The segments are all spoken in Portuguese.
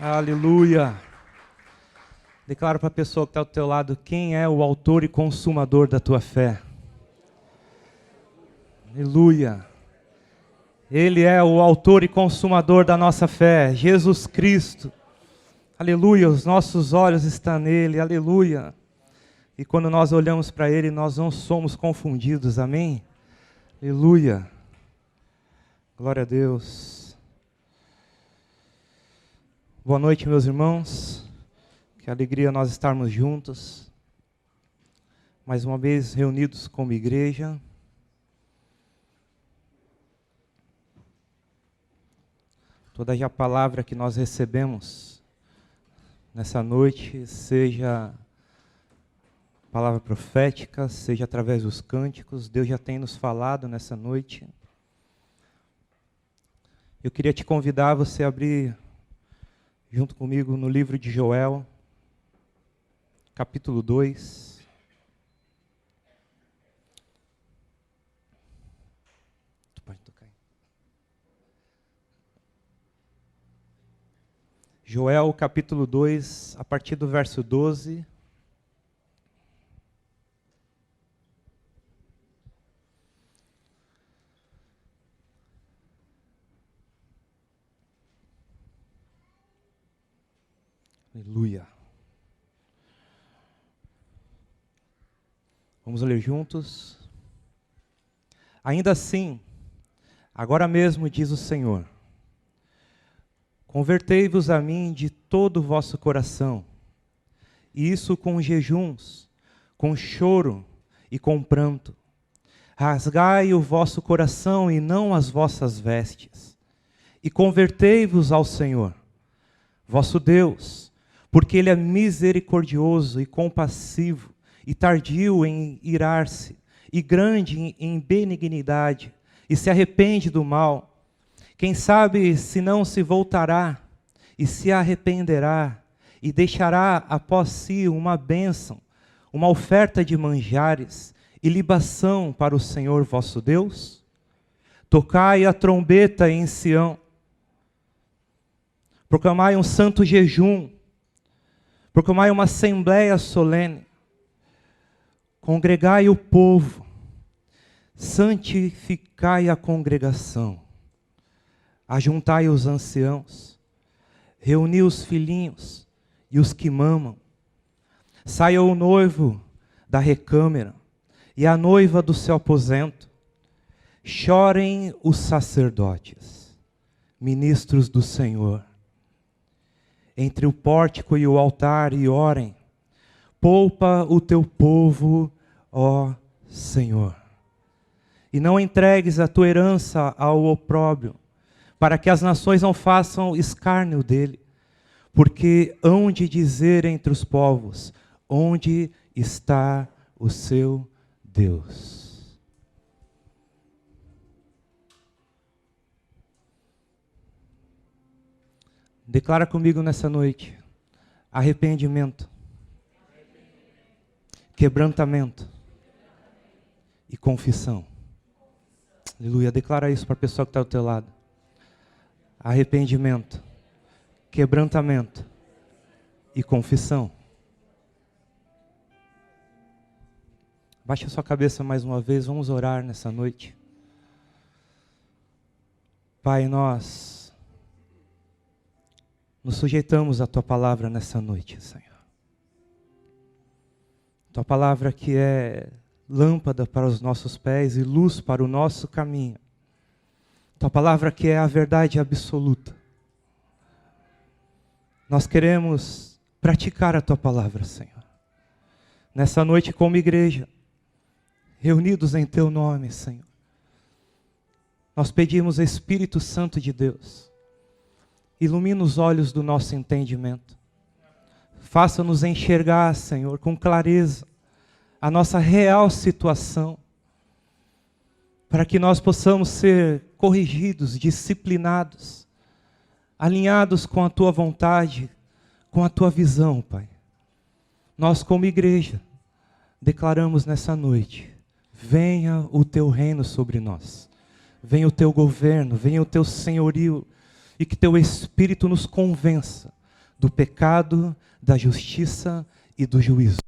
Aleluia. Declara para a pessoa que está ao teu lado, quem é o autor e consumador da tua fé? Aleluia. Ele é o autor e consumador da nossa fé, Jesus Cristo. Aleluia, os nossos olhos estão nele, aleluia. E quando nós olhamos para ele, nós não somos confundidos, amém? Aleluia. Glória a Deus. Boa noite, meus irmãos. Que alegria nós estarmos juntos. Mais uma vez reunidos como igreja. Toda a palavra que nós recebemos nessa noite, seja palavra profética, seja através dos cânticos, Deus já tem nos falado nessa noite. Eu queria te convidar a você abrir junto comigo no livro de Joel, capítulo 2. Tu pode tocar aí. Joel, capítulo 2, a partir do verso 12. Aleluia. Vamos ler juntos. Ainda assim, agora mesmo diz o Senhor, convertei-vos a mim de todo o vosso coração, e isso com jejuns, com choro e com pranto. Rasgai o vosso coração e não as vossas vestes, e convertei-vos ao Senhor, vosso Deus, porque Ele é misericordioso e compassivo, e tardio em irar-se, e grande em benignidade, e se arrepende do mal. Quem sabe se não se voltará, e se arrependerá, e deixará após si uma bênção, uma oferta de manjares, e libação para o Senhor vosso Deus? Tocai a trombeta em Sião, proclamai um santo jejum, proclamai uma assembleia solene, congregai o povo, santificai a congregação, ajuntai os anciãos, reuni os filhinhos e os que mamam, saia o noivo da recâmara e a noiva do seu aposento, chorem os sacerdotes, ministros do Senhor, entre o pórtico e o altar, e orem, poupa o teu povo, ó Senhor. E não entregues a tua herança ao opróbrio, para que as nações não façam escárnio dele, porque hão de dizer entre os povos, onde está o seu Deus? Declara comigo nessa noite, arrependimento, quebrantamento e confissão. Aleluia, declara isso para a pessoa que está ao teu lado. Arrependimento, quebrantamento e confissão. Baixa a sua cabeça mais uma vez, vamos orar nessa noite. Pai, nós nos sujeitamos à Tua Palavra nessa noite, Senhor. Tua Palavra que é lâmpada para os nossos pés e luz para o nosso caminho. Tua Palavra que é a verdade absoluta. Nós queremos praticar a Tua Palavra, Senhor. Nessa noite como igreja, reunidos em Teu nome, Senhor. Nós pedimos, Espírito Santo de Deus, ilumina os olhos do nosso entendimento. Faça-nos enxergar, Senhor, com clareza, a nossa real situação, para que nós possamos ser corrigidos, disciplinados, alinhados com a Tua vontade, com a Tua visão, Pai. Nós, como igreja, declaramos nessa noite, venha o Teu reino sobre nós, venha o Teu governo, venha o Teu senhorio, e que Teu Espírito nos convença do pecado, da justiça e do juízo.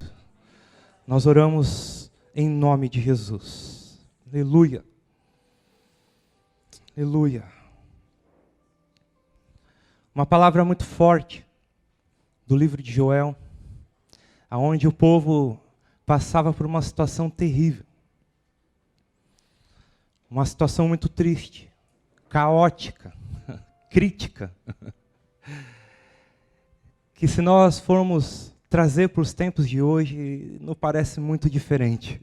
Nós oramos em nome de Jesus. Aleluia. Aleluia. Uma palavra muito forte do livro de Joel, aonde o povo passava por uma situação terrível. Uma situação muito triste, caótica, crítica. Que se nós formos trazer para os tempos de hoje, não parece muito diferente.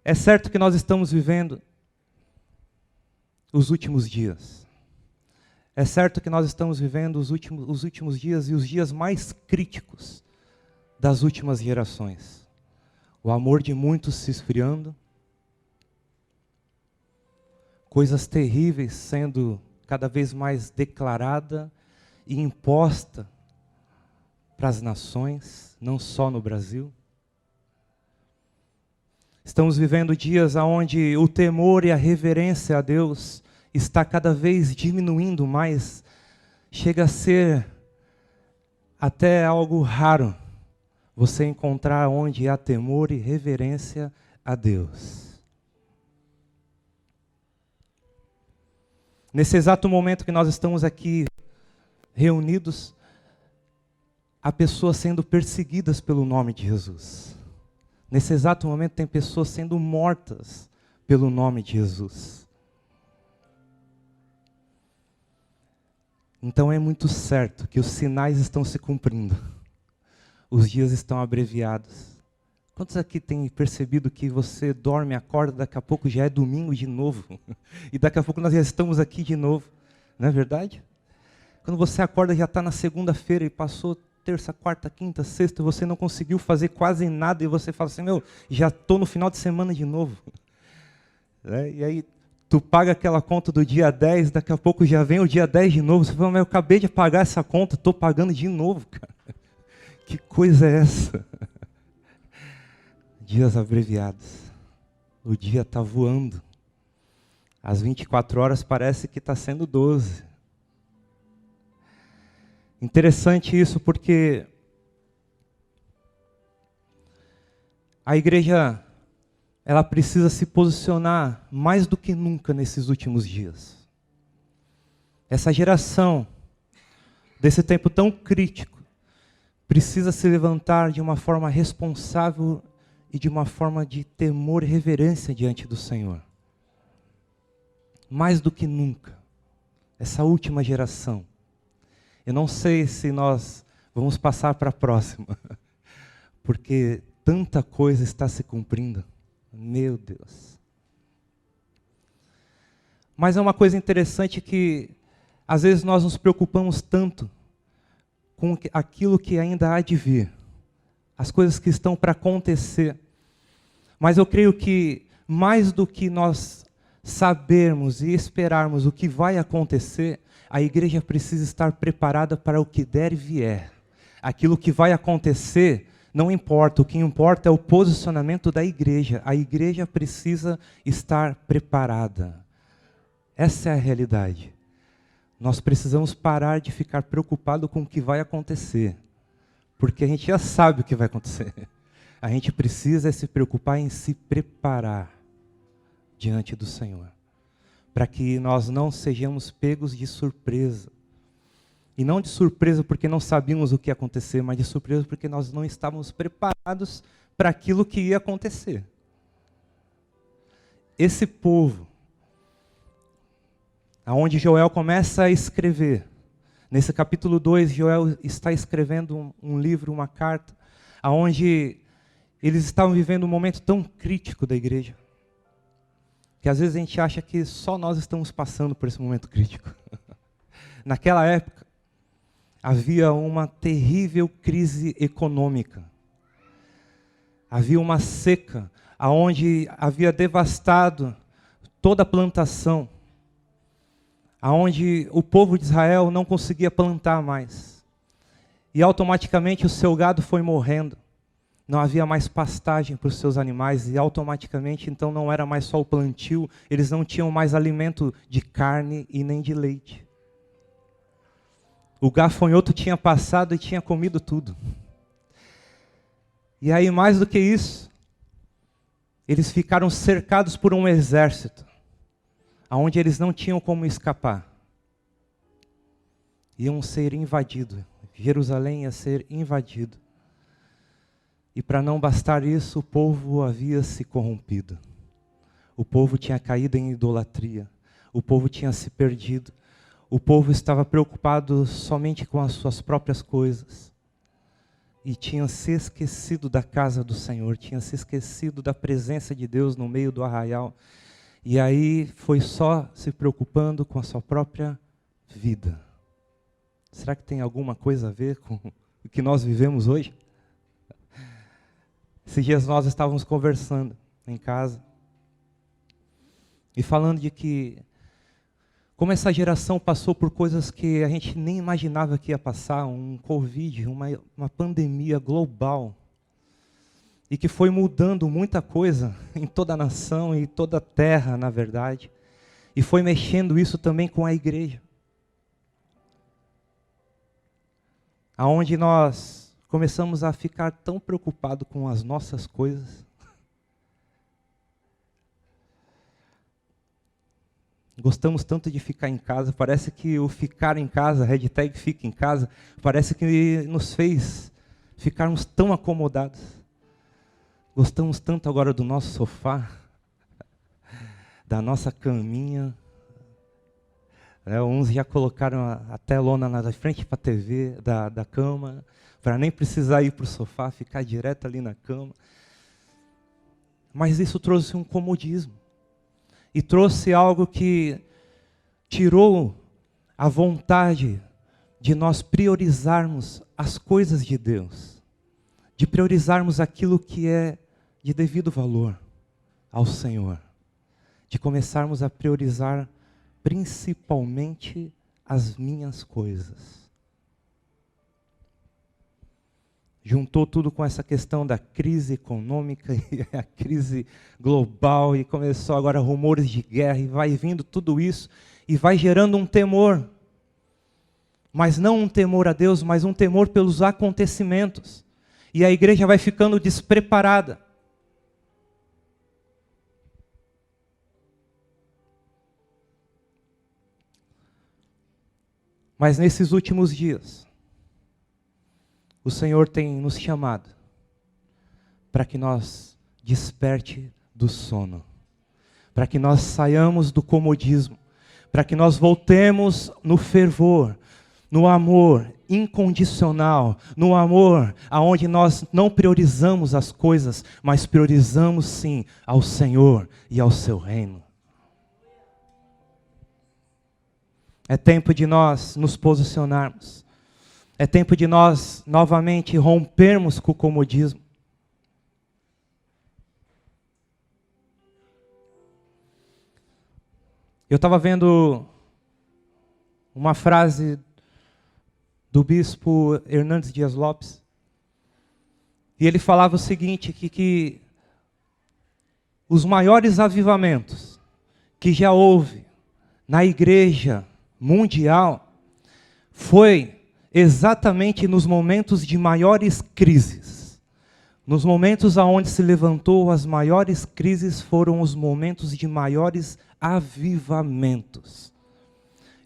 É certo que nós estamos vivendo os últimos dias. É certo que nós estamos vivendo os últimos dias e os dias mais críticos das últimas gerações. O amor de muitos se esfriando, coisas terríveis sendo cada vez mais declarada e imposta para as nações, não só no Brasil. Estamos vivendo dias onde o temor e a reverência a Deus está cada vez diminuindo mais. Chega a ser até algo raro você encontrar onde há temor e reverência a Deus. Nesse exato momento que nós estamos aqui reunidos, há pessoas sendo perseguidas pelo nome de Jesus. Nesse exato momento tem pessoas sendo mortas pelo nome de Jesus. Então é muito certo que os sinais estão se cumprindo. Os dias estão abreviados. Quantos aqui têm percebido que você dorme, acorda, daqui a pouco já é domingo de novo? E daqui a pouco nós já estamos aqui de novo. Não é verdade? Quando você acorda já está na segunda-feira e passou terça, quarta, quinta, sexta, você não conseguiu fazer quase nada e você fala assim, já estou no final de semana de novo. E aí tu paga aquela conta do dia 10, daqui a pouco já vem o dia 10 de novo, você fala, mas eu acabei de pagar essa conta, estou pagando de novo, cara. Que coisa é essa? Dias abreviados. O dia está voando. As 24 horas parece que está sendo 12. Interessante isso porque a igreja ela precisa se posicionar mais do que nunca nesses últimos dias. Essa geração, desse tempo tão crítico, precisa se levantar de uma forma responsável e de uma forma de temor e reverência diante do Senhor. Mais do que nunca, essa última geração. Eu não sei se nós vamos passar para a próxima, porque tanta coisa está se cumprindo. Meu Deus. Mas é uma coisa interessante que, às vezes, nós nos preocupamos tanto com aquilo que ainda há de vir, as coisas que estão para acontecer. Mas eu creio que, mais do que nós sabermos e esperarmos o que vai acontecer, a igreja precisa estar preparada para o que der e vier. Aquilo que vai acontecer não importa, o que importa é o posicionamento da igreja. A igreja precisa estar preparada. Essa é a realidade. Nós precisamos parar de ficar preocupado com o que vai acontecer, porque a gente já sabe o que vai acontecer. A gente precisa se preocupar em se preparar diante do Senhor, para que nós não sejamos pegos de surpresa. E não de surpresa porque não sabíamos o que ia acontecer, mas de surpresa porque nós não estávamos preparados para aquilo que ia acontecer. Esse povo, aonde Joel começa a escrever, nesse capítulo 2, Joel está escrevendo um livro, uma carta, aonde eles estavam vivendo um momento tão crítico da igreja, que às vezes a gente acha que só nós estamos passando por esse momento crítico. Naquela época, havia uma terrível crise econômica. Havia uma seca, aonde havia devastado toda a plantação, aonde o povo de Israel não conseguia plantar mais. E automaticamente o seu gado foi morrendo. Não havia mais pastagem para os seus animais e automaticamente então não era mais só o plantio, eles não tinham mais alimento de carne e nem de leite. O gafanhoto tinha passado e tinha comido tudo. E aí, mais do que isso, eles ficaram cercados por um exército, aonde eles não tinham como escapar. Iam ser invadidos. Jerusalém ia ser invadido. E para não bastar isso, o povo havia se corrompido. O povo tinha caído em idolatria. O povo tinha se perdido. O povo estava preocupado somente com as suas próprias coisas. E tinha se esquecido da casa do Senhor, tinha se esquecido da presença de Deus no meio do arraial. E aí foi só se preocupando com a sua própria vida. Será que tem alguma coisa a ver com o que nós vivemos hoje? Esses dias nós estávamos conversando em casa e falando de que como essa geração passou por coisas que a gente nem imaginava que ia passar, um Covid, uma pandemia global, e que foi mudando muita coisa em toda a nação e toda a terra, na verdade, e foi mexendo isso também com a igreja. Aonde nós começamos a ficar tão preocupados com as nossas coisas. Gostamos tanto de ficar em casa, parece que o ficar em casa, hashtag fica em casa, parece que nos fez ficarmos tão acomodados. Gostamos tanto agora do nosso sofá, da nossa caminha. Uns já colocaram a telona na frente para a TV da cama, para nem precisar ir para o sofá, ficar direto ali na cama. Mas isso trouxe um comodismo. E trouxe algo que tirou a vontade de nós priorizarmos as coisas de Deus. De priorizarmos aquilo que é de devido valor ao Senhor. De começarmos a priorizar principalmente as minhas coisas. Juntou tudo com essa questão da crise econômica e a crise global, e começou agora rumores de guerra, e vai vindo tudo isso, e vai gerando um temor. Mas não um temor a Deus, mas um temor pelos acontecimentos. E a igreja vai ficando despreparada. Mas nesses últimos dias, o Senhor tem nos chamado para que nós desperte do sono, para que nós saiamos do comodismo, para que nós voltemos no fervor, no amor incondicional, no amor aonde nós não priorizamos as coisas, mas priorizamos sim ao Senhor e ao seu reino. É tempo de nós nos posicionarmos. É tempo de nós novamente rompermos com o comodismo. Eu estava vendo uma frase do bispo Hernandes Dias Lopes, e ele falava o seguinte, que os maiores avivamentos que já houve na igreja mundial foi exatamente nos momentos de maiores crises. Nos momentos onde se levantou as maiores crises foram os momentos de maiores avivamentos.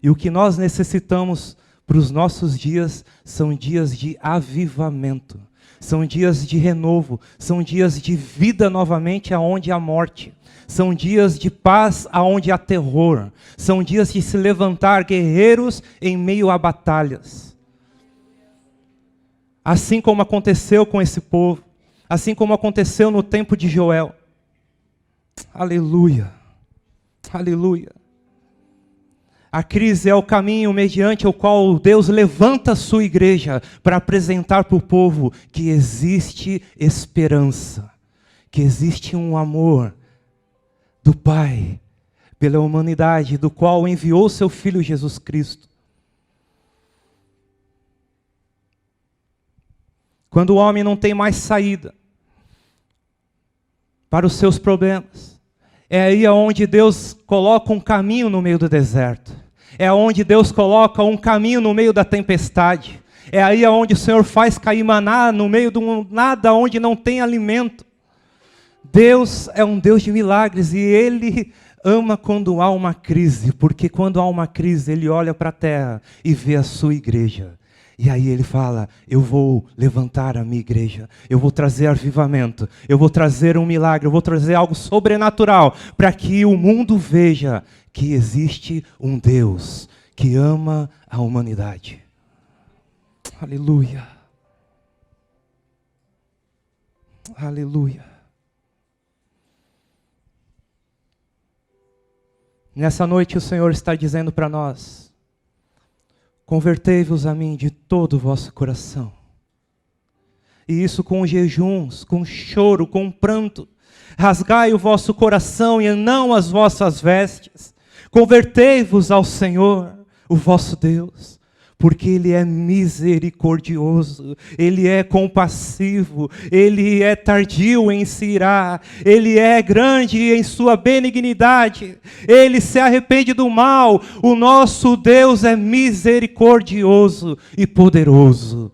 E o que nós necessitamos para os nossos dias são dias de avivamento. São dias de renovo, são dias de vida novamente aonde há morte. São dias de paz aonde há terror. São dias de se levantar guerreiros em meio a batalhas. Assim como aconteceu com esse povo, assim como aconteceu no tempo de Joel. Aleluia, aleluia. A crise é o caminho mediante o qual Deus levanta a sua igreja para apresentar para o povo que existe esperança, que existe um amor do Pai pela humanidade, do qual enviou seu Filho Jesus Cristo. Quando o homem não tem mais saída para os seus problemas, é aí onde Deus coloca um caminho no meio do deserto. É onde Deus coloca um caminho no meio da tempestade. É aí onde o Senhor faz cair maná no meio de um nada, onde não tem alimento. Deus é um Deus de milagres e Ele ama quando há uma crise, porque quando há uma crise, Ele olha para a terra e vê a sua igreja. E aí Ele fala, eu vou levantar a minha igreja, eu vou trazer avivamento, eu vou trazer um milagre, eu vou trazer algo sobrenatural, para que o mundo veja que existe um Deus que ama a humanidade. Aleluia. Aleluia. Nessa noite o Senhor está dizendo para nós, convertei-vos a mim de todo o vosso coração. E isso com jejuns, com choro, com pranto. Rasgai o vosso coração e não as vossas vestes. Convertei-vos ao Senhor, o vosso Deus, porque Ele é misericordioso, Ele é compassivo, Ele é tardio em se irar, Ele é grande em sua benignidade, Ele se arrepende do mal. O nosso Deus é misericordioso e poderoso.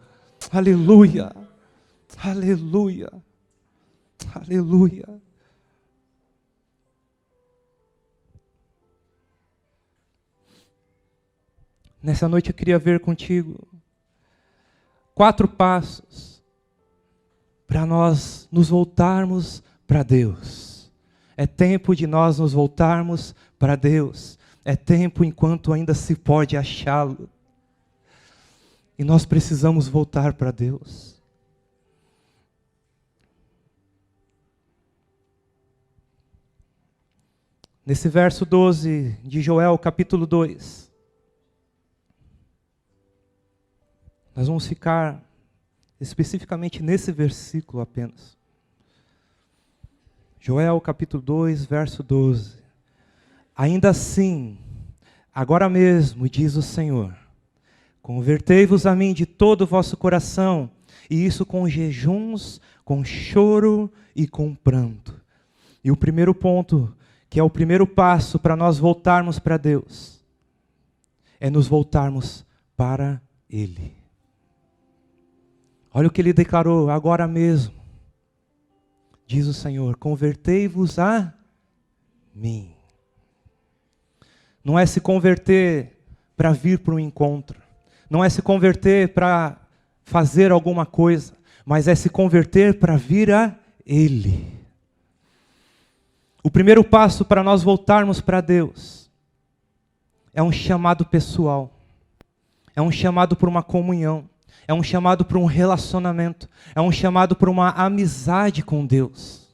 Aleluia, aleluia, aleluia. Nessa noite eu queria ver contigo 4 passos para nós nos voltarmos para Deus. É tempo de nós nos voltarmos para Deus. É tempo enquanto ainda se pode achá-lo. E nós precisamos voltar para Deus. Nesse verso 12 de Joel, capítulo 2. Nós vamos ficar especificamente nesse versículo apenas. Joel capítulo 2, verso 12. Ainda assim, agora mesmo, diz o Senhor, convertei-vos a mim de todo o vosso coração, e isso com jejuns, com choro e com pranto. E o primeiro ponto, que é o primeiro passo para nós voltarmos para Deus, é nos voltarmos para Ele. Olha o que Ele declarou agora mesmo. Diz o Senhor, convertei-vos a mim. Não é se converter para vir para um encontro. Não é se converter para fazer alguma coisa. Mas é se converter para vir a Ele. O primeiro passo para nós voltarmos para Deus é um chamado pessoal. É um chamado por uma comunhão. É um chamado para um relacionamento. É um chamado para uma amizade com Deus.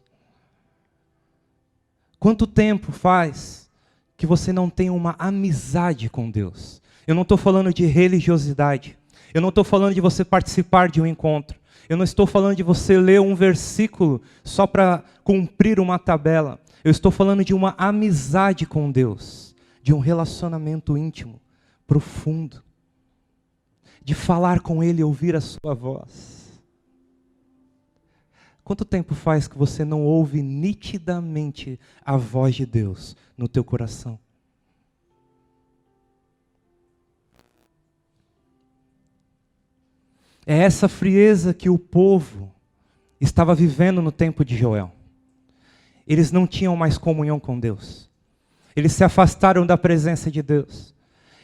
Quanto tempo faz que você não tem uma amizade com Deus? Eu não estou falando de religiosidade. Eu não estou falando de você participar de um encontro. Eu não estou falando de você ler um versículo só para cumprir uma tabela. Eu estou falando de uma amizade com Deus. De um relacionamento íntimo, profundo. De falar com Ele e ouvir a sua voz. Quanto tempo faz que você não ouve nitidamente a voz de Deus no teu coração? É essa frieza que o povo estava vivendo no tempo de Joel. Eles não tinham mais comunhão com Deus. Eles se afastaram da presença de Deus.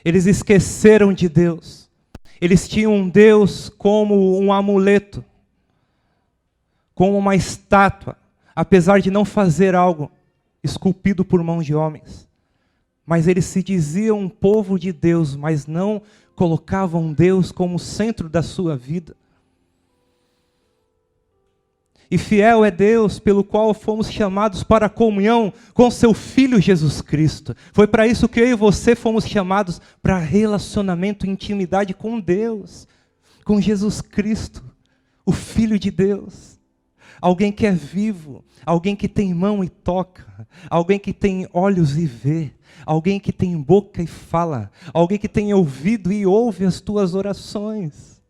Eles esqueceram de Deus. Eles tinham um Deus como um amuleto, como uma estátua, apesar de não fazer algo esculpido por mãos de homens. Mas eles se diziam um povo de Deus, mas não colocavam Deus como centro da sua vida. E fiel é Deus pelo qual fomos chamados para a comunhão com seu Filho Jesus Cristo. Foi para isso que eu e você fomos chamados, para relacionamento e intimidade com Deus, com Jesus Cristo, o Filho de Deus. Alguém que é vivo, alguém que tem mão e toca, alguém que tem olhos e vê, alguém que tem boca e fala, alguém que tem ouvido e ouve as tuas orações.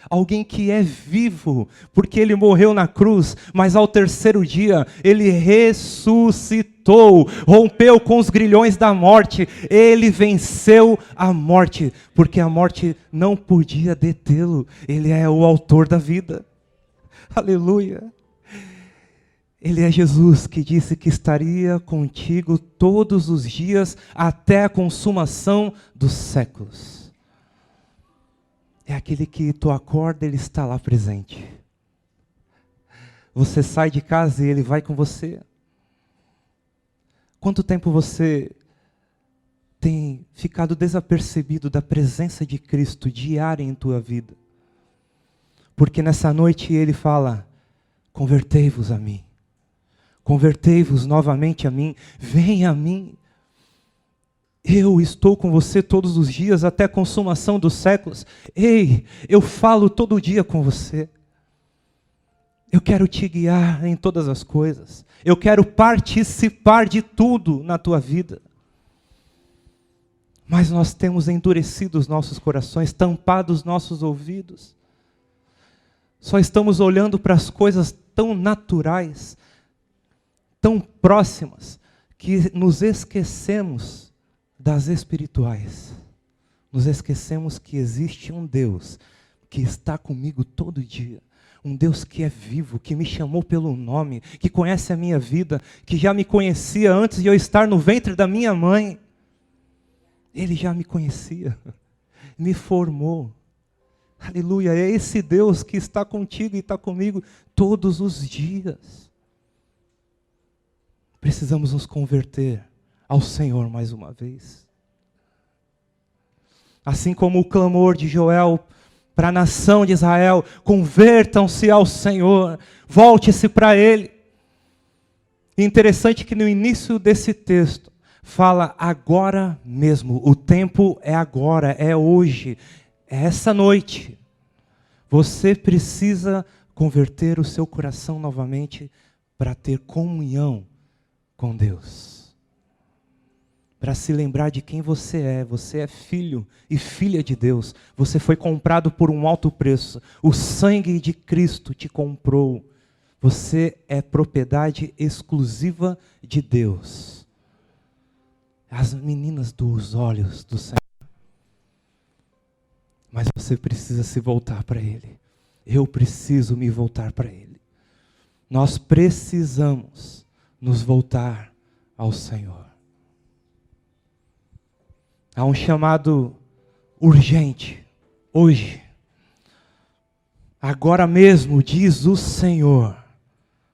Alguém que é vivo, porque ele morreu na cruz, mas ao terceiro dia ele ressuscitou, rompeu com os grilhões da morte, ele venceu a morte, porque a morte não podia detê-lo, ele é o autor da vida. Aleluia! Ele é Jesus que disse que estaria contigo todos os dias até a consumação dos séculos. É aquele que tu acorda, ele está lá presente. Você sai de casa e ele vai com você. Quanto tempo você tem ficado desapercebido da presença de Cristo diária em tua vida? Porque nessa noite ele fala: convertei-vos a mim. Convertei-vos novamente a mim. Venha a mim. Eu estou com você todos os dias até a consumação dos séculos. Ei, eu falo todo dia com você. Eu quero te guiar em todas as coisas. Eu quero participar de tudo na tua vida. Mas nós temos endurecido os nossos corações, tampado os nossos ouvidos. Só estamos olhando para as coisas tão naturais, tão próximas, que nos esquecemos das espirituais. Nos esquecemos que existe um Deus que está comigo todo dia. Um Deus que é vivo, que me chamou pelo nome, que conhece a minha vida, que já me conhecia antes de eu estar no ventre da minha mãe. Ele já me conhecia, me formou. Aleluia, é esse Deus que está contigo e está comigo todos os dias. Precisamos nos converter ao Senhor mais uma vez. Assim como o clamor de Joel para a nação de Israel: convertam-se ao Senhor, volte-se para Ele. E interessante que no início desse texto fala agora mesmo, o tempo é agora, é hoje, é essa noite. Você precisa converter o seu coração novamente para ter comunhão com Deus. Para se lembrar de quem você é filho e filha de Deus, você foi comprado por um alto preço, o sangue de Cristo te comprou, você é propriedade exclusiva de Deus. As meninas dos olhos do Senhor. Mas você precisa se voltar para Ele, eu preciso me voltar para Ele, nós precisamos nos voltar ao Senhor. Há um chamado urgente, hoje, agora mesmo, diz o Senhor: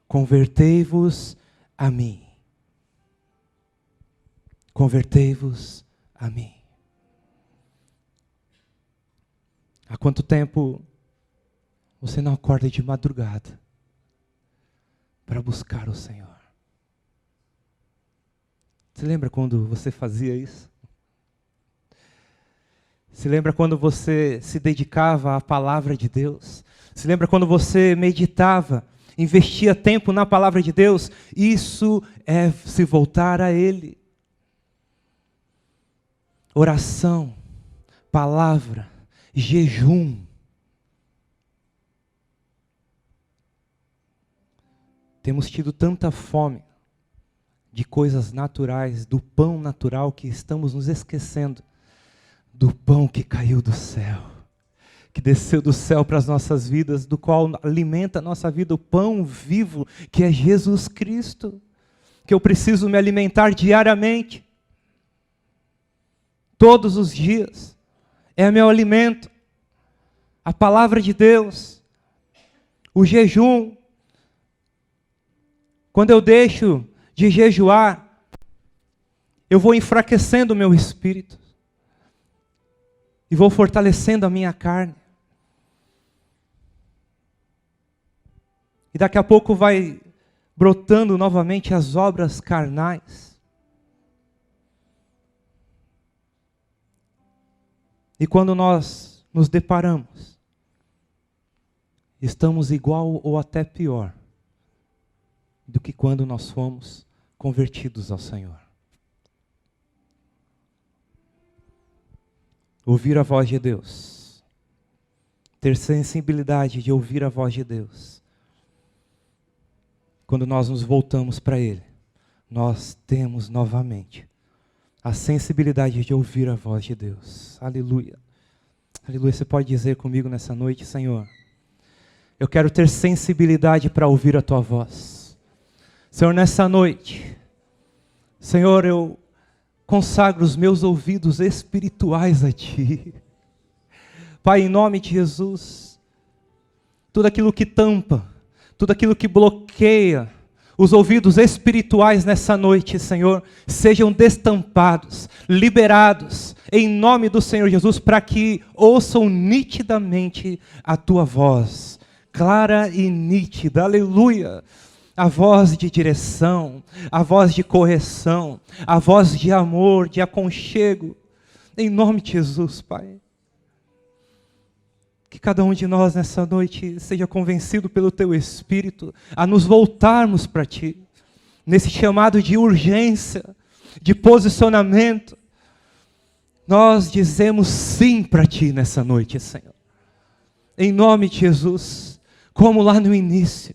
convertei-vos a mim. Convertei-vos a mim. Há quanto tempo você não acorda de madrugada para buscar o Senhor? Você lembra quando você fazia isso? Se lembra quando você se dedicava à palavra de Deus? Se lembra quando você meditava, investia tempo na palavra de Deus? Isso é se voltar a Ele. Oração, palavra, jejum. Temos tido tanta fome de coisas naturais, do pão natural, que estamos nos esquecendo do pão que caiu do céu, que desceu do céu para as nossas vidas, do qual alimenta a nossa vida, o pão vivo, que é Jesus Cristo, que eu preciso me alimentar diariamente, todos os dias, é meu alimento, a palavra de Deus, o jejum. Quando eu deixo de jejuar, eu vou enfraquecendo o meu espírito, e vou fortalecendo a minha carne. E daqui a pouco vai brotando novamente as obras carnais. E quando nós nos deparamos, estamos igual ou até pior do que quando nós fomos convertidos ao Senhor. Ouvir a voz de Deus, ter sensibilidade de ouvir a voz de Deus. Quando nós nos voltamos para Ele, nós temos novamente a sensibilidade de ouvir a voz de Deus. Aleluia. Aleluia. Você pode dizer comigo nessa noite: Senhor, eu quero ter sensibilidade para ouvir a Tua voz. Senhor, nessa noite, Senhor, eu consagro os meus ouvidos espirituais a Ti. Pai, em nome de Jesus, tudo aquilo que tampa, tudo aquilo que bloqueia os ouvidos espirituais nessa noite, Senhor, sejam destampados, liberados, em nome do Senhor Jesus, para que ouçam nitidamente a Tua voz, clara e nítida, aleluia. A voz de direção, a voz de correção, a voz de amor, de aconchego, em nome de Jesus, Pai. Que cada um de nós nessa noite seja convencido pelo Teu Espírito a nos voltarmos para Ti, nesse chamado de urgência, de posicionamento. Nós dizemos sim para Ti nessa noite, Senhor. Em nome de Jesus, como lá no início,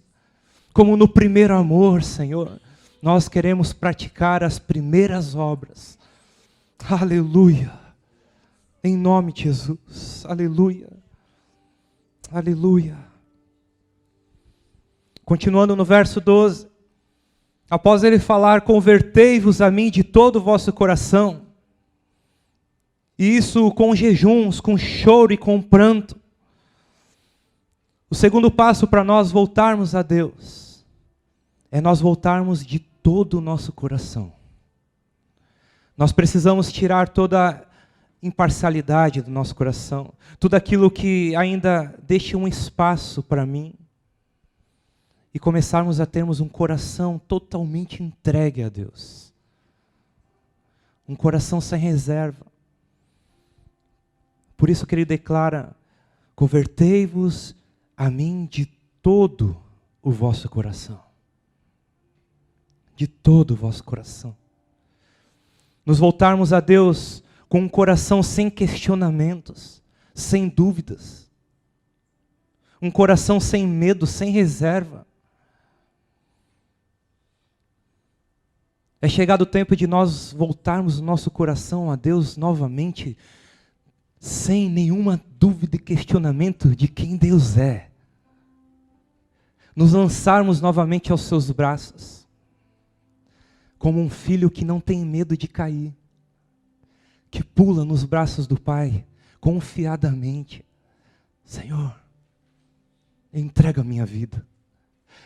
como no primeiro amor, Senhor, nós queremos praticar as primeiras obras. Aleluia. Em nome de Jesus. Aleluia. Aleluia. Continuando no verso 12. Após ele falar: convertei-vos a mim de todo o vosso coração. E isso com jejuns, com choro e com pranto. O segundo passo para nós voltarmos a Deus é nós voltarmos de todo o nosso coração. Nós precisamos tirar toda imparcialidade do nosso coração, tudo aquilo que ainda deixa um espaço para mim, e começarmos a termos um coração totalmente entregue a Deus, um coração sem reserva. Por isso que ele declara: convertei-vos a mim de todo o vosso coração, de todo o vosso coração. Nos voltarmos a Deus com um coração sem questionamentos, sem dúvidas. Um coração sem medo, sem reserva. É chegado o tempo de nós voltarmos o nosso coração a Deus novamente, sem nenhuma dúvida e questionamento de quem Deus é. Nos lançarmos novamente aos seus braços, como um filho que não tem medo de cair, que pula nos braços do Pai, confiadamente. Senhor, entrega a minha vida,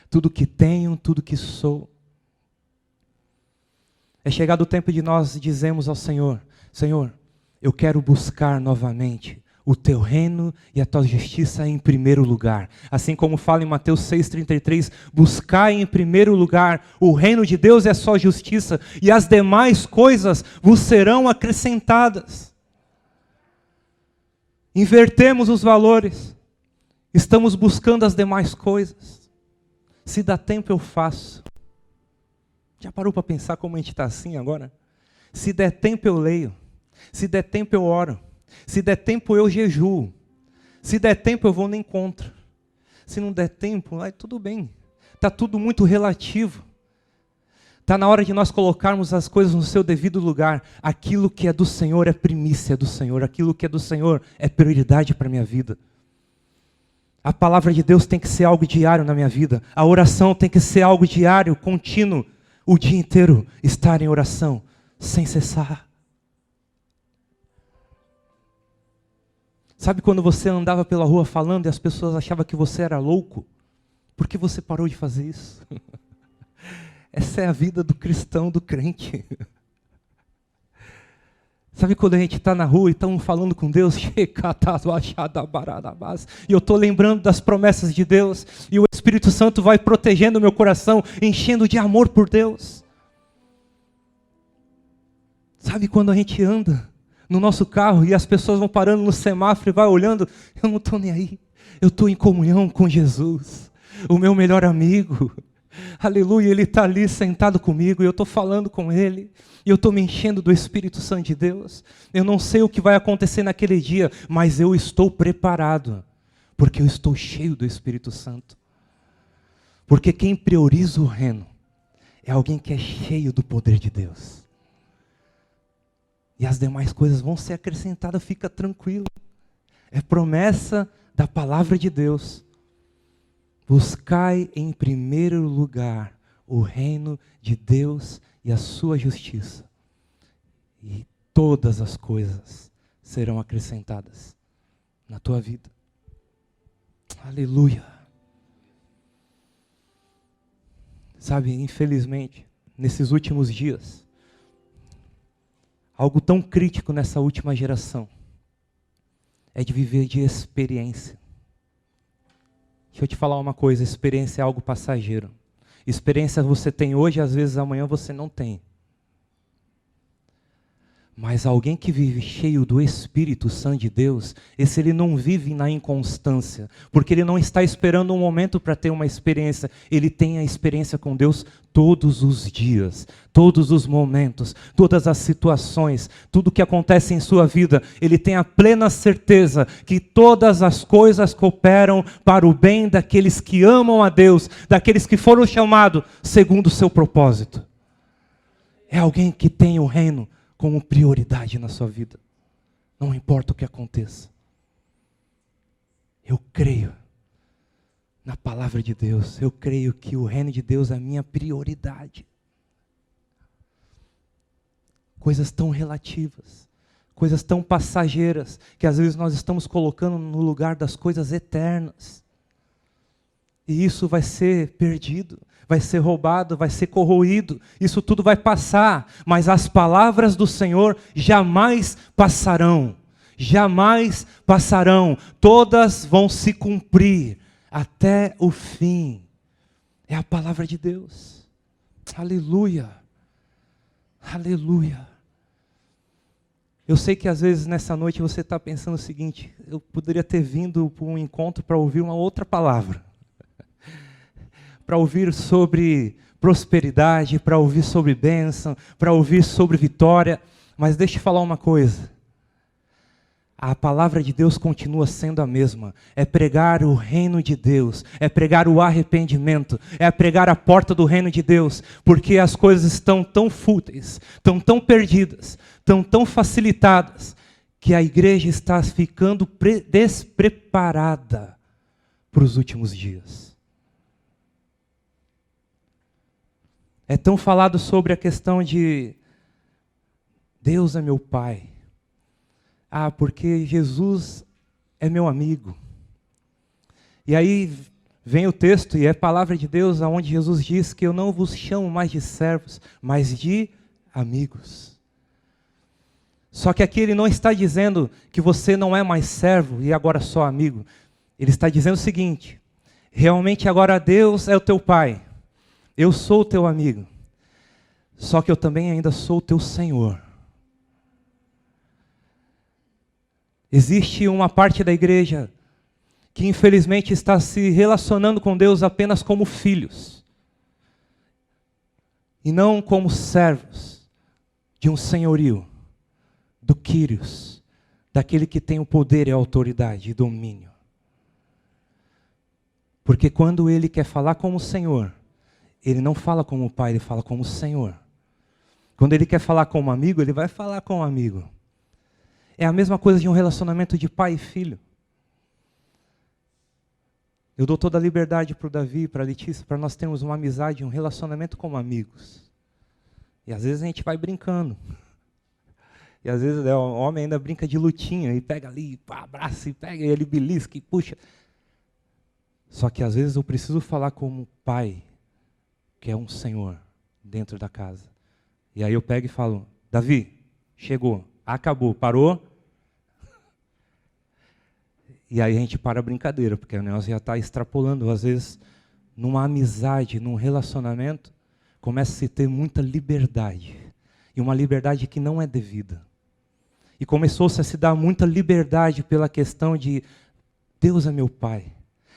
tudo que tenho, tudo que sou. É chegado o tempo de nós dizermos ao Senhor: Senhor, eu quero buscar novamente o Teu reino e a Tua justiça em primeiro lugar. Assim como fala em Mateus 6,33, buscai em primeiro lugar o reino de Deus e a sua justiça, e as demais coisas vos serão acrescentadas. Invertemos os valores, estamos buscando as demais coisas. Se dá tempo eu faço. Já parou para pensar como a gente está assim agora? Se der tempo eu leio, se der tempo eu oro, se der tempo eu jejuo, se der tempo eu vou no encontro, se não der tempo, aí tudo bem, está tudo muito relativo. Está na hora de nós colocarmos as coisas no seu devido lugar. Aquilo que é do Senhor é primícia do Senhor, aquilo que é do Senhor é prioridade para a minha vida. A palavra de Deus tem que ser algo diário na minha vida, a oração tem que ser algo diário, contínuo, o dia inteiro estar em oração, sem cessar. Sabe quando você andava pela rua falando e as pessoas achavam que você era louco? Por que você parou de fazer isso? Essa é a vida do cristão, do crente. Sabe quando a gente está na rua e estamos falando com Deus? E eu estou lembrando das promessas de Deus. E o Espírito Santo vai protegendo o meu coração, enchendo de amor por Deus. Sabe quando a gente anda no nosso carro e as pessoas vão parando no semáforo e vai olhando? Eu não estou nem aí. Eu estou em comunhão com Jesus, o meu melhor amigo. Aleluia, Ele está ali sentado comigo e eu estou falando com Ele. E eu estou me enchendo do Espírito Santo de Deus. Eu não sei o que vai acontecer naquele dia, mas eu estou preparado. Porque eu estou cheio do Espírito Santo. Porque quem prioriza o reino é alguém que é cheio do poder de Deus. E as demais coisas vão ser acrescentadas, fica tranquilo. É promessa da palavra de Deus. Buscai em primeiro lugar o reino de Deus e a sua justiça. E todas as coisas serão acrescentadas na tua vida. Aleluia. Sabe, infelizmente, nesses últimos dias, algo tão crítico nessa última geração é de viver de experiência. Deixa eu te falar uma coisa, experiência é algo passageiro. Experiência você tem hoje, às vezes amanhã você não tem. Mas alguém que vive cheio do Espírito Santo de Deus, esse ele não vive na inconstância, porque ele não está esperando um momento para ter uma experiência, ele tem a experiência com Deus todos os dias, todos os momentos, todas as situações, tudo que acontece em sua vida, ele tem a plena certeza que todas as coisas cooperam para o bem daqueles que amam a Deus, daqueles que foram chamados segundo o seu propósito. É alguém que tem o reino como prioridade na sua vida. Não importa o que aconteça. Eu creio na palavra de Deus. Eu creio que o reino de Deus é a minha prioridade. Coisas tão relativas, coisas tão passageiras, que às vezes nós estamos colocando no lugar das coisas eternas. E isso vai ser perdido, vai ser roubado, vai ser corroído. Isso tudo vai passar, mas as palavras do Senhor jamais passarão. Jamais passarão. Todas vão se cumprir até o fim. É a palavra de Deus. Aleluia. Aleluia. Eu sei que às vezes nessa noite você está pensando o seguinte: eu poderia ter vindo para um encontro para ouvir uma outra palavra. Para ouvir sobre prosperidade, para ouvir sobre bênção, para ouvir sobre vitória. Mas deixa eu falar uma coisa. A palavra de Deus continua sendo a mesma. É pregar o reino de Deus. É pregar o arrependimento. É pregar a porta do reino de Deus. Porque as coisas estão tão fúteis, estão tão perdidas, estão tão facilitadas, que a igreja está ficando despreparada para os últimos dias. É tão falado sobre a questão de Deus é meu Pai. Ah, porque Jesus é meu amigo. E aí vem o texto, e é a palavra de Deus, onde Jesus diz que eu não vos chamo mais de servos, mas de amigos. Só que aqui ele não está dizendo que você não é mais servo e agora só amigo. Ele está dizendo o seguinte: realmente agora Deus é o teu Pai. Eu sou o teu amigo, só que eu também ainda sou o teu Senhor. Existe uma parte da igreja que infelizmente está se relacionando com Deus apenas como filhos, e não como servos de um senhorio, do Kyrios, daquele que tem o poder e a autoridade e domínio. Porque quando ele quer falar como Senhor, ele não fala como Pai, ele fala como Senhor. Quando ele quer falar como amigo, ele vai falar como amigo. É a mesma coisa de um relacionamento de pai e filho. Eu dou toda a liberdade para o Davi, para a Letícia, para nós termos uma amizade, um relacionamento como amigos. E às vezes a gente vai brincando. E às vezes o homem ainda brinca de lutinha, e pega ali, pá, abraça, e pega, e ele belisca, e puxa. Só que às vezes eu preciso falar como pai, que é um Senhor dentro da casa. E aí eu pego e falo: Davi, chegou, acabou, parou? E aí a gente para a brincadeira, porque o negócio já está extrapolando. Às vezes, numa amizade, num relacionamento, começa a se ter muita liberdade. E uma liberdade que não é devida. E começou-se a se dar muita liberdade pela questão de Deus é meu Pai,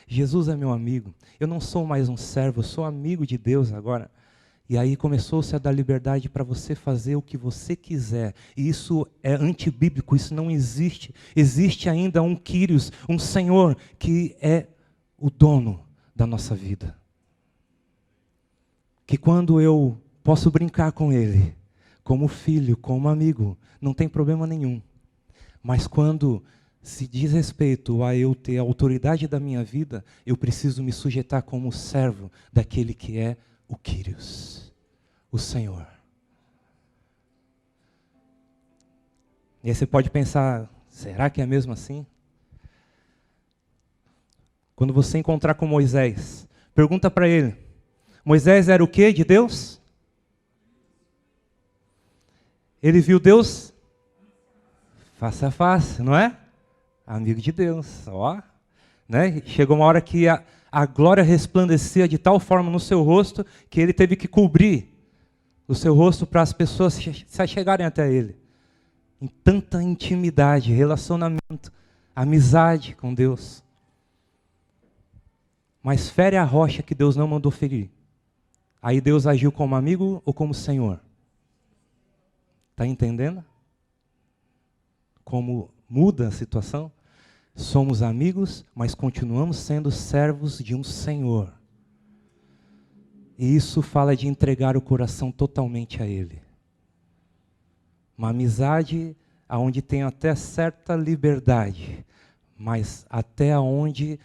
Jesus é meu amigo. Eu não sou mais um servo, eu sou amigo de Deus agora. E aí começou-se a dar liberdade para você fazer o que você quiser. E isso é antibíblico, isso não existe. Existe ainda um Kyrios, um Senhor, que é o dono da nossa vida. Que quando eu posso brincar com Ele, como filho, como amigo, não tem problema nenhum. Mas quando se diz respeito a eu ter a autoridade da minha vida, eu preciso me sujeitar como servo daquele que é o Kyrios, o Senhor. E aí você pode pensar, será que é mesmo assim? Quando você encontrar com Moisés, pergunta para ele, Moisés era o quê de Deus? Ele viu Deus face a face, não é? Amigo de Deus, ó. Né? Chegou uma hora que a glória resplandecia de tal forma no seu rosto que ele teve que cobrir o seu rosto para as pessoas se chegarem até ele. Em tanta intimidade, relacionamento, amizade com Deus. Mas fere a rocha que Deus não mandou ferir. Aí Deus agiu como amigo ou como Senhor? Está entendendo? Como muda a situação? Somos amigos, mas continuamos sendo servos de um Senhor. E isso fala de entregar o coração totalmente a Ele. Uma amizade onde tem até certa liberdade, mas até onde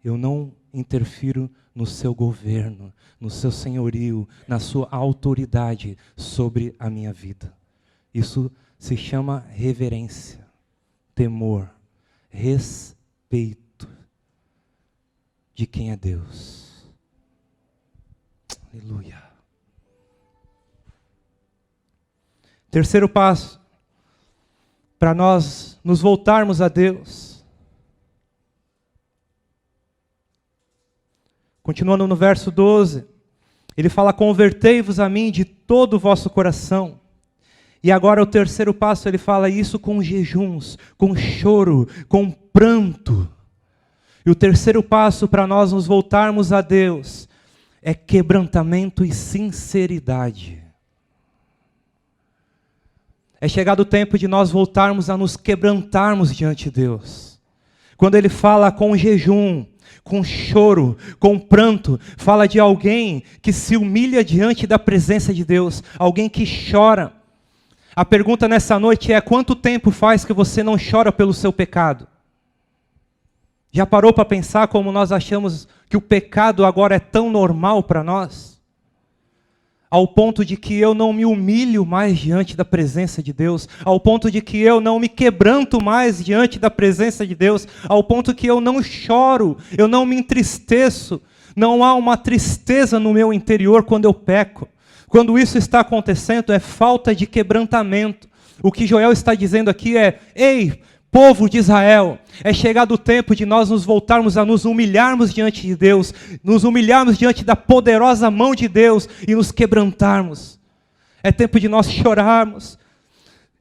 eu não interfiro no seu governo, no seu senhorio, na sua autoridade sobre a minha vida. Isso se chama reverência, temor, respeito de quem é Deus. Aleluia. Terceiro passo, para nós nos voltarmos a Deus. Continuando no verso 12, ele fala, convertei-vos a mim de todo o vosso coração. E agora o terceiro passo, ele fala isso com jejuns, com choro, com pranto. E o terceiro passo para nós nos voltarmos a Deus é quebrantamento e sinceridade. É chegado o tempo de nós voltarmos a nos quebrantarmos diante de Deus. Quando ele fala com jejum, com choro, com pranto, fala de alguém que se humilha diante da presença de Deus, alguém que chora. A pergunta nessa noite é, quanto tempo faz que você não chora pelo seu pecado? Já parou para pensar como nós achamos que o pecado agora é tão normal para nós? Ao ponto de que eu não me humilho mais diante da presença de Deus, ao ponto de que eu não me quebranto mais diante da presença de Deus, ao ponto que eu não choro, eu não me entristeço, não há uma tristeza no meu interior quando eu peco. Quando isso está acontecendo, é falta de quebrantamento. O que Joel está dizendo aqui é, ei, povo de Israel, é chegado o tempo de nós nos voltarmos a nos humilharmos diante de Deus, nos humilharmos diante da poderosa mão de Deus e nos quebrantarmos. É tempo de nós chorarmos.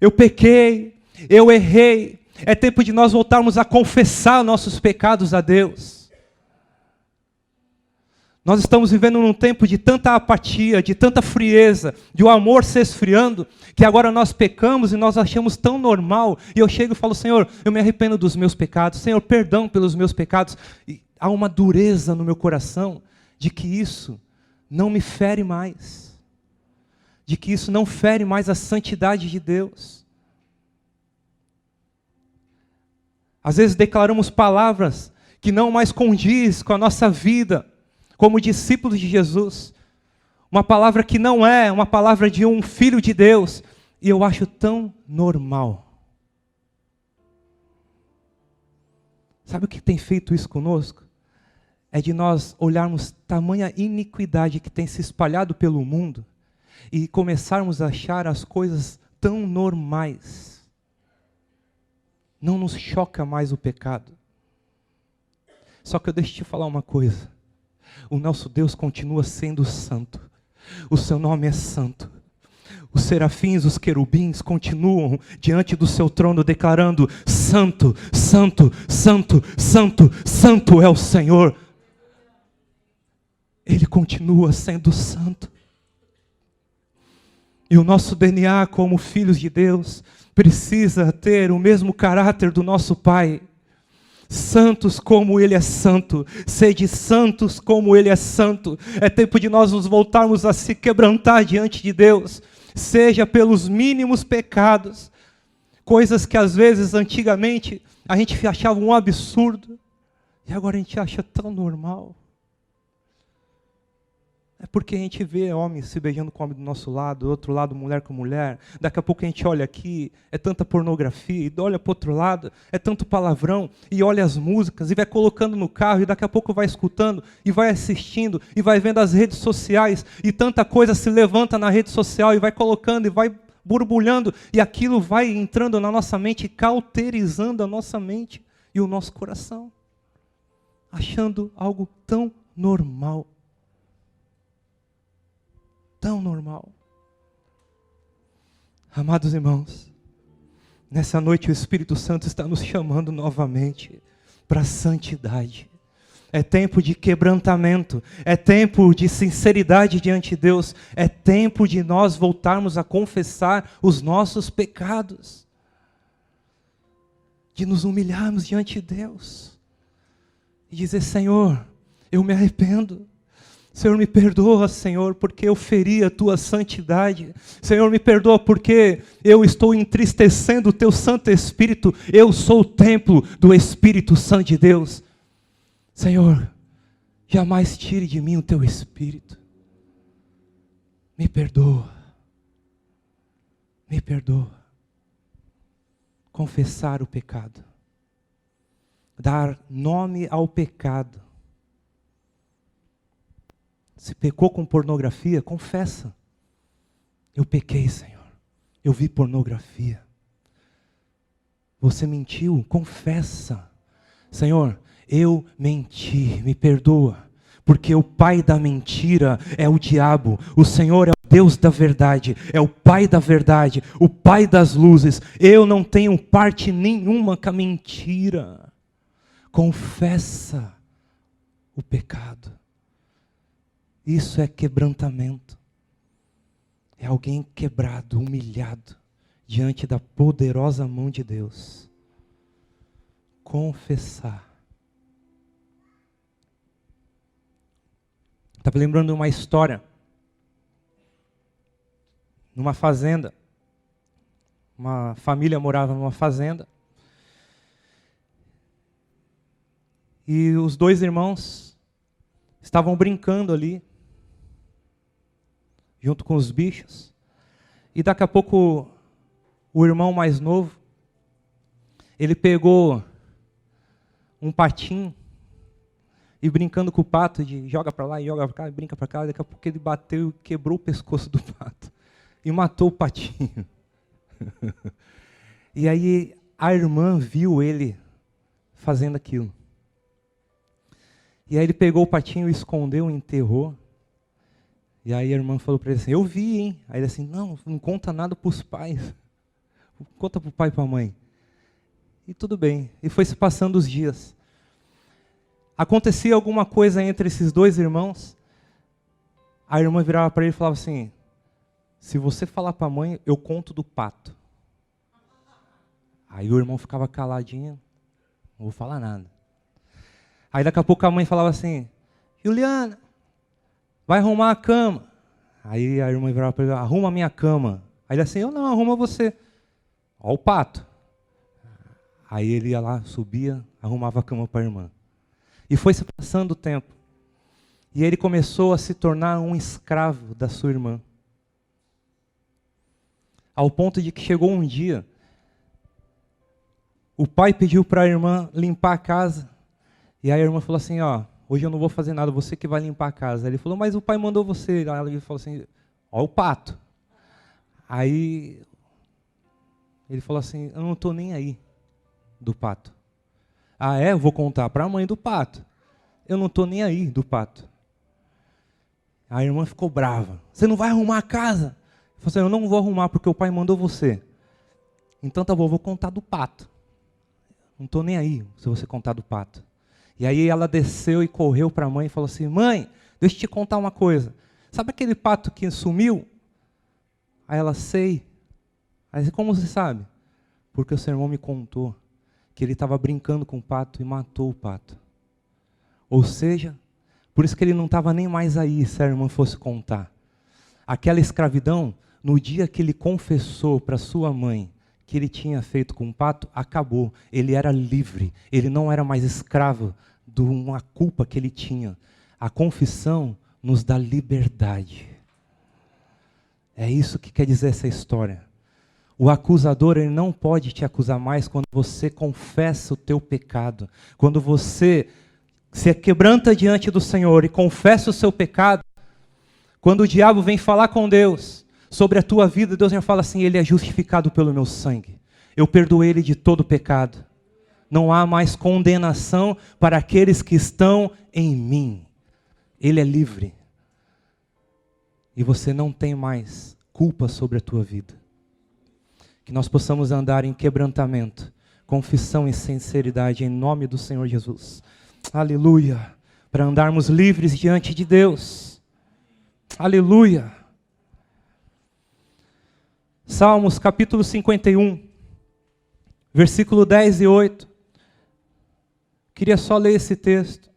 Eu pequei, eu errei. É tempo de nós voltarmos a confessar nossos pecados a Deus. Nós estamos vivendo num tempo de tanta apatia, de tanta frieza, de o amor se esfriando, que agora nós pecamos e nós achamos tão normal. E eu chego e falo, Senhor, eu me arrependo dos meus pecados. Senhor, perdão pelos meus pecados. E há uma dureza no meu coração de que isso não me fere mais. De que isso não fere mais a santidade de Deus. Às vezes declaramos palavras que não mais condiz com a nossa vida, como discípulos de Jesus, uma palavra que não é uma palavra de um filho de Deus, e eu acho tão normal. Sabe o que tem feito isso conosco? É de nós olharmos tamanha iniquidade que tem se espalhado pelo mundo, e começarmos a achar as coisas tão normais. Não nos choca mais o pecado. Só que eu deixo te falar uma coisa. O nosso Deus continua sendo santo. O seu nome é santo. Os serafins, os querubins continuam diante do seu trono declarando: santo, santo, santo, santo, santo é o Senhor. Ele continua sendo santo. E o nosso DNA como filhos de Deus precisa ter o mesmo caráter do nosso Pai. Santos como Ele é santo, sede santos como Ele é santo. É tempo de nós nos voltarmos a se quebrantar diante de Deus, seja pelos mínimos pecados, coisas que às vezes antigamente a gente achava um absurdo, e agora a gente acha tão normal. É porque a gente vê homens se beijando com homem do nosso lado, do outro lado mulher com mulher. Daqui a pouco a gente olha aqui, é tanta pornografia, e olha para o outro lado, é tanto palavrão, e olha as músicas, e vai colocando no carro, e daqui a pouco vai escutando, e vai assistindo, e vai vendo as redes sociais, e tanta coisa se levanta na rede social, e vai colocando, e vai borbulhando, e aquilo vai entrando na nossa mente, cauterizando a nossa mente e o nosso coração, achando algo tão normal. Tão normal. Amados irmãos, nessa noite o Espírito Santo está nos chamando novamente para a santidade. É tempo de quebrantamento, é tempo de sinceridade diante de Deus, é tempo de nós voltarmos a confessar os nossos pecados, de nos humilharmos diante de Deus e dizer: Senhor, eu me arrependo. Senhor, me perdoa, Senhor, porque eu feri a Tua santidade. Senhor, me perdoa porque eu estou entristecendo o Teu Santo Espírito. Eu sou o templo do Espírito Santo de Deus. Senhor, jamais tire de mim o Teu Espírito. Me perdoa. Me perdoa. Confessar o pecado. Dar nome ao pecado. Se pecou com pornografia, confessa. Eu pequei, Senhor. Eu vi pornografia. Você mentiu, confessa. Senhor, eu menti, me perdoa. Porque o pai da mentira é o diabo. O Senhor é o Deus da verdade. É o Pai da verdade. O Pai das luzes. Eu não tenho parte nenhuma com a mentira. Confessa o pecado. Isso é quebrantamento. É alguém quebrado, humilhado, diante da poderosa mão de Deus. Confessar. Estava lembrando de uma história. Numa fazenda. Uma família morava numa fazenda. E os dois irmãos estavam brincando ali, junto com os bichos, e daqui a pouco o irmão mais novo, ele pegou um patinho e brincando com o pato, de joga para lá e joga para cá, e brinca para cá, daqui a pouco ele bateu e quebrou o pescoço do pato e matou o patinho. E aí a irmã viu ele fazendo aquilo. E aí ele pegou o patinho, escondeu, enterrou. E aí a irmã falou para ele assim: eu vi, hein? Aí ele assim: não conta nada para os pais. Conta para o pai e para a mãe. E tudo bem. E foi se passando os dias. Acontecia alguma coisa entre esses dois irmãos. A irmã virava para ele e falava assim: se você falar para a mãe, eu conto do pato. Aí o irmão ficava caladinho. Não vou falar nada. Aí daqui a pouco a mãe falava assim: Juliana, vai arrumar a cama. Aí a irmã virava para ele: arruma a minha cama. Aí ele assim: eu não, arruma você. Ó o pato. Aí ele ia lá, subia, arrumava a cama para a irmã. E foi se passando o tempo. E ele começou a se tornar um escravo da sua irmã. Ao ponto de que chegou um dia, o pai pediu para a irmã limpar a casa. E aí a irmã falou assim: ó, hoje eu não vou fazer nada, você que vai limpar a casa. Ele falou: mas o pai mandou você. Aí ele falou assim: ó o pato. Aí ele falou assim: eu não estou nem aí do pato. Ah, é? Eu vou contar para a mãe do pato. Eu não estou nem aí do pato. A irmã ficou brava. Você não vai arrumar a casa? Ele falou assim: eu não vou arrumar porque o pai mandou você. Então tá bom, eu vou contar do pato. Não estou nem aí se você contar do pato. E aí ela desceu e correu para a mãe e falou assim: mãe, deixa eu te contar uma coisa. Sabe aquele pato que sumiu? Aí ela, sei. Aí, como você sabe? Porque o seu irmão me contou que ele estava brincando com o pato e matou o pato. Ou seja, por isso que ele não estava nem mais aí, se a irmã fosse contar. Aquela escravidão, no dia que ele confessou para sua mãe que ele tinha feito com o pato, acabou. Ele era livre, ele não era mais escravo de uma culpa que ele tinha. A confissão nos dá liberdade. É isso que quer dizer essa história. O acusador, ele não pode te acusar mais quando você confessa o teu pecado. Quando você se quebranta diante do Senhor e confessa o seu pecado, quando o diabo vem falar com Deus sobre a tua vida, Deus já fala assim, ele é justificado pelo meu sangue. Eu perdoei ele de todo pecado. Não há mais condenação para aqueles que estão em mim. Ele é livre. E você não tem mais culpa sobre a tua vida. Que nós possamos andar em quebrantamento, confissão e sinceridade em nome do Senhor Jesus. Aleluia. Para andarmos livres diante de Deus. Aleluia. Salmos capítulo 51, versículo 10 e 8. Queria só ler esse texto.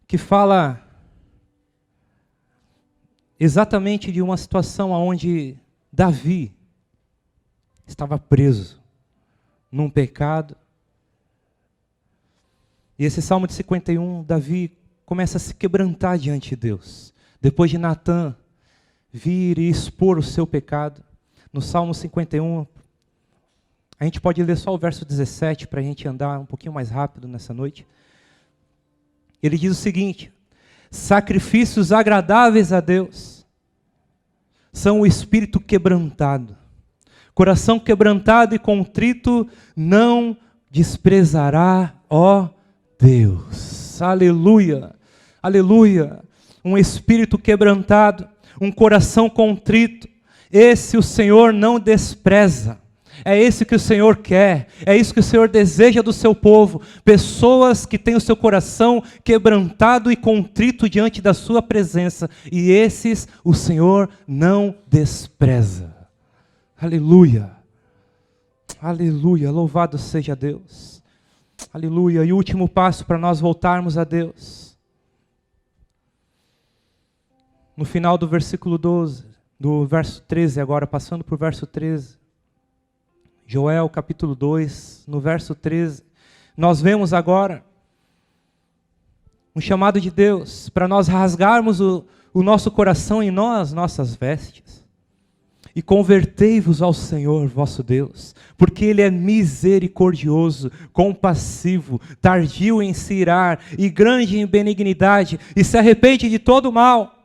Que fala exatamente de uma situação onde Davi estava preso num pecado. E esse Salmo de 51, Davi começa a se quebrantar diante de Deus. Depois de Natã vir e expor o seu pecado, no Salmo 51, a gente pode ler só o verso 17 para a gente andar um pouquinho mais rápido nessa noite. Ele diz o seguinte: sacrifícios agradáveis a Deus são o espírito quebrantado. Coração quebrantado e contrito não desprezará, ó Deus. Aleluia, aleluia. Um espírito quebrantado, um coração contrito, esse o Senhor não despreza. É esse que o Senhor quer, é isso que o Senhor deseja do seu povo. Pessoas que têm o seu coração quebrantado e contrito diante da sua presença. E esses o Senhor não despreza. Aleluia, aleluia, louvado seja Deus. Aleluia, e o último passo para nós voltarmos a Deus. No final do versículo 12, do verso 13 agora, passando para o verso 13. Joel capítulo 2, no verso 13, nós vemos agora um chamado de Deus para nós rasgarmos o nosso coração em nossas vestes. E convertei-vos ao Senhor vosso Deus, porque Ele é misericordioso, compassivo, tardio em se irar e grande em benignidade, e se arrepende de todo o mal.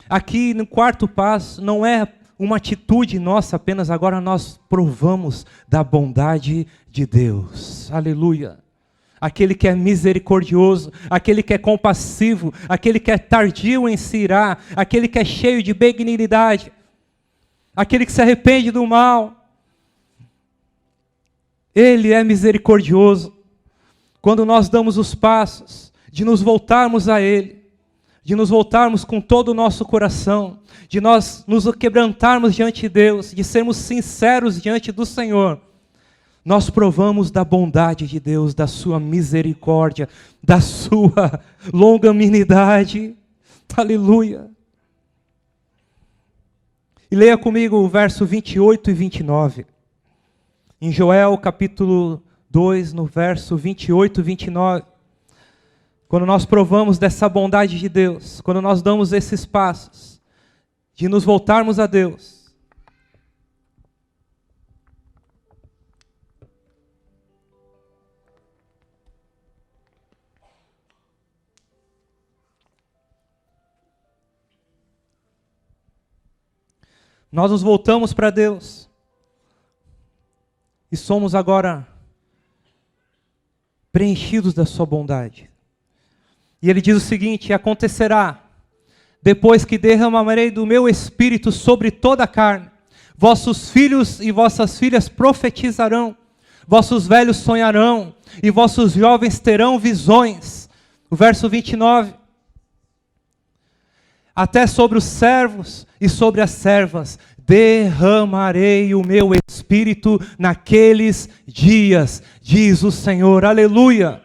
Aqui no quarto passo, não é uma atitude nossa apenas, agora nós provamos da bondade de Deus. Aleluia. Aquele que é misericordioso, aquele que é compassivo, aquele que é tardio em se irar, aquele que é cheio de benignidade, aquele que se arrepende do mal. Ele é misericordioso. Quando nós damos os passos de nos voltarmos a Ele, de nos voltarmos com todo o nosso coração, de nós nos quebrantarmos diante de Deus, de sermos sinceros diante do Senhor, nós provamos da bondade de Deus, da sua misericórdia, da sua longanimidade. Aleluia. E leia comigo o verso 28 e 29. Em Joel capítulo 2, no verso 28 e 29. Quando nós provamos dessa bondade de Deus, quando nós damos esses passos, de nos voltarmos a Deus, nós nos voltamos para Deus, e somos agora preenchidos da sua bondade. E ele diz o seguinte: acontecerá, depois que derramarei do meu espírito sobre toda a carne, vossos filhos e vossas filhas profetizarão, vossos velhos sonharão, e vossos jovens terão visões. O verso 29. até sobre os servos e sobre as servas, derramarei o meu espírito naqueles dias, diz o Senhor, aleluia.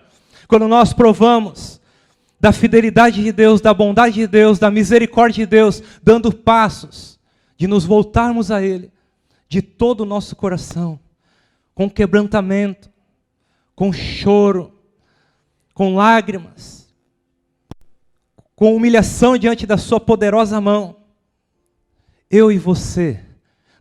Quando nós provamos da fidelidade de Deus, da bondade de Deus, da misericórdia de Deus, dando passos de nos voltarmos a Ele, de todo o nosso coração, com quebrantamento, com choro, com lágrimas, com humilhação diante da sua poderosa mão, eu e você,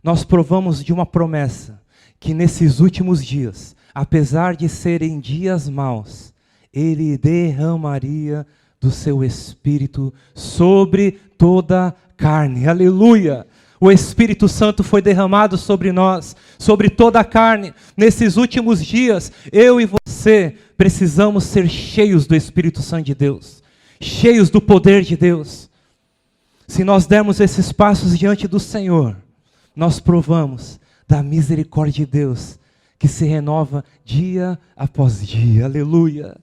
nós provamos de uma promessa, que nesses últimos dias, apesar de serem dias maus, Ele derramaria do seu Espírito sobre toda a carne, aleluia. O Espírito Santo foi derramado sobre nós, sobre toda a carne. Nesses últimos dias, eu e você precisamos ser cheios do Espírito Santo de Deus, cheios do poder de Deus. Se nós dermos esses passos diante do Senhor, nós provamos da misericórdia de Deus, que se renova dia após dia, aleluia.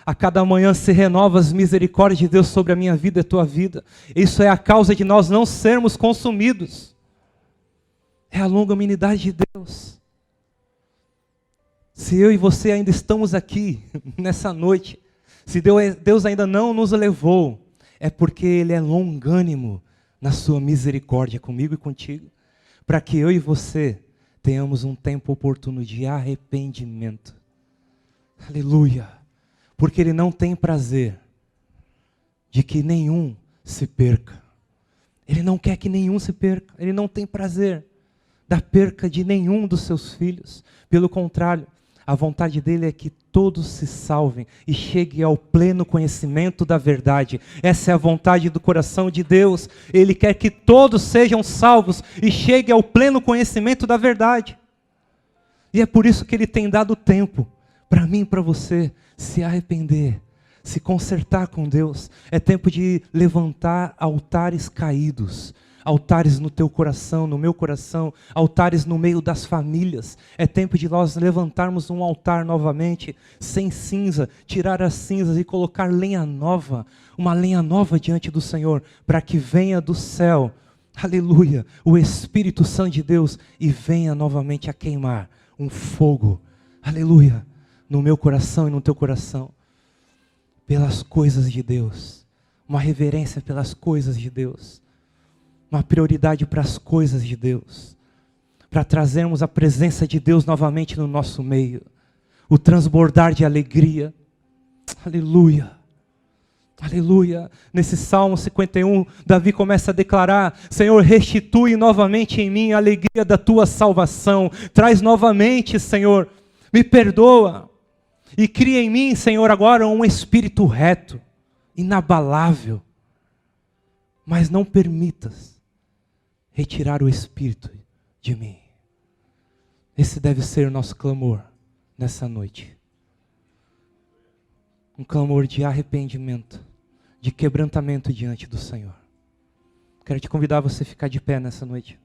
A cada manhã se renova as misericórdias de Deus sobre a minha vida e a tua vida. Isso é a causa de nós não sermos consumidos. É a longanimidade de Deus. Se eu e você ainda estamos aqui, nessa noite, se Deus ainda não nos levou, é porque Ele é longânimo na sua misericórdia comigo e contigo, para que eu e você tenhamos um tempo oportuno de arrependimento. Aleluia. Porque Ele não tem prazer de que nenhum se perca. Ele não quer que nenhum se perca. Ele não tem prazer da perca de nenhum dos seus filhos. Pelo contrário, a vontade dEle é que todos se salvem e cheguem ao pleno conhecimento da verdade. Essa é a vontade do coração de Deus. Ele quer que todos sejam salvos e cheguem ao pleno conhecimento da verdade. E é por isso que Ele tem dado tempo para mim e para você se arrepender, se consertar com Deus. É tempo de levantar altares caídos, altares no teu coração, no meu coração, altares no meio das famílias. É tempo de nós levantarmos um altar novamente, sem cinza, tirar as cinzas e colocar lenha nova, uma lenha nova diante do Senhor, para que venha do céu, aleluia, o Espírito Santo de Deus e venha novamente a queimar um fogo, aleluia, no meu coração e no teu coração, pelas coisas de Deus, uma reverência pelas coisas de Deus, uma prioridade para as coisas de Deus, para trazermos a presença de Deus novamente no nosso meio, o transbordar de alegria, aleluia, aleluia. Nesse Salmo 51, Davi começa a declarar: Senhor, restitui novamente em mim a alegria da tua salvação, traz novamente, Senhor, me perdoa, e cria em mim, Senhor, agora um espírito reto, inabalável, mas não permitas retirar o espírito de mim. Esse deve ser o nosso clamor nessa noite. Um clamor de arrependimento, de quebrantamento diante do Senhor. Quero te convidar a você ficar de pé nessa noite.